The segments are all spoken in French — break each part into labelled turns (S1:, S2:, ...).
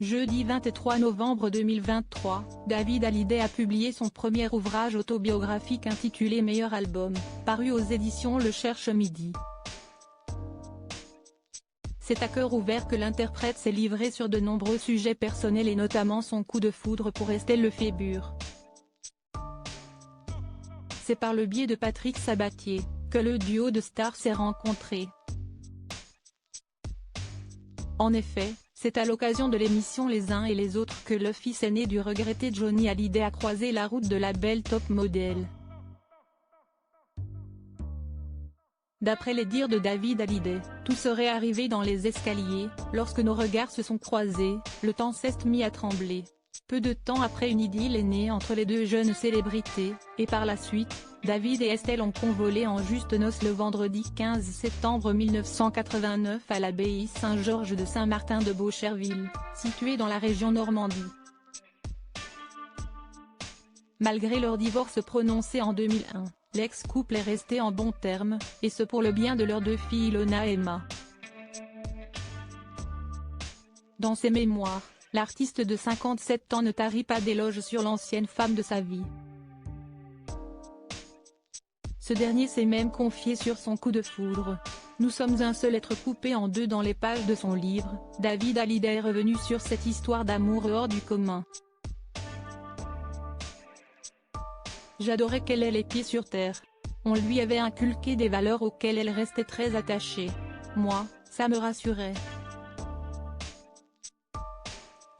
S1: Jeudi 23 novembre 2023, David Hallyday a publié son premier ouvrage autobiographique intitulé Meilleur album, paru aux éditions Le Cherche Midi. C'est à cœur ouvert que l'interprète s'est livré sur de nombreux sujets personnels et notamment son coup de foudre pour Estelle Lefébure. C'est par le biais de Patrick Sabatier, que le duo de stars s'est rencontré. En effet, c'est à l'occasion de l'émission Les uns et les autres que le fils aîné du regretté Johnny Hallyday a croisé la route de la belle top model. D'après les dires de David Hallyday, tout serait arrivé dans les escaliers, lorsque nos regards se sont croisés, le temps s'est mis à trembler. Peu de temps après, une idylle est née entre les deux jeunes célébrités, et par la suite, David et Estelle ont convolé en juste noces le vendredi 15 septembre 1989 à l'abbaye Saint-Georges de Saint-Martin de Beaucherville, située dans la région Normandie. Malgré leur divorce prononcé en 2001, l'ex-couple est resté en bons termes, et ce pour le bien de leurs deux filles Ilona et Emma. Dans ses mémoires, l'artiste de 57 ans ne tarit pas d'éloges sur l'ancienne femme de sa vie. Ce dernier s'est même confié sur son coup de foudre. Nous sommes un seul être coupé en deux. Dans les pages de son livre, David Hallyday est revenu sur cette histoire d'amour hors du commun. J'adorais qu'elle ait les pieds sur terre. On lui avait inculqué des valeurs auxquelles elle restait très attachée. Moi, ça me rassurait,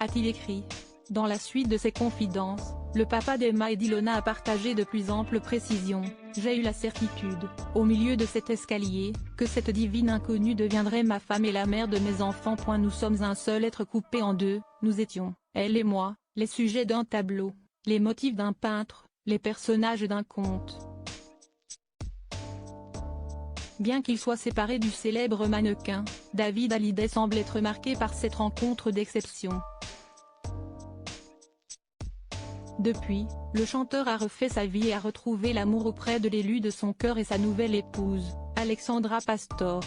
S1: a-t-il écrit. Dans la suite de ses confidences, le papa d'Emma et d'Ilona a partagé de plus amples précisions. J'ai eu la certitude, au milieu de cet escalier, que cette divine inconnue deviendrait ma femme et la mère de mes enfants. Nous sommes un seul être coupé en deux, nous étions, elle et moi, les sujets d'un tableau, les motifs d'un peintre, les personnages d'un conte. Bien qu'il soit séparé du célèbre mannequin, David Hallyday semble être marqué par cette rencontre d'exception. Depuis, le chanteur a refait sa vie et a retrouvé l'amour auprès de l'élu de son cœur et sa nouvelle épouse, Alexandra Pastor.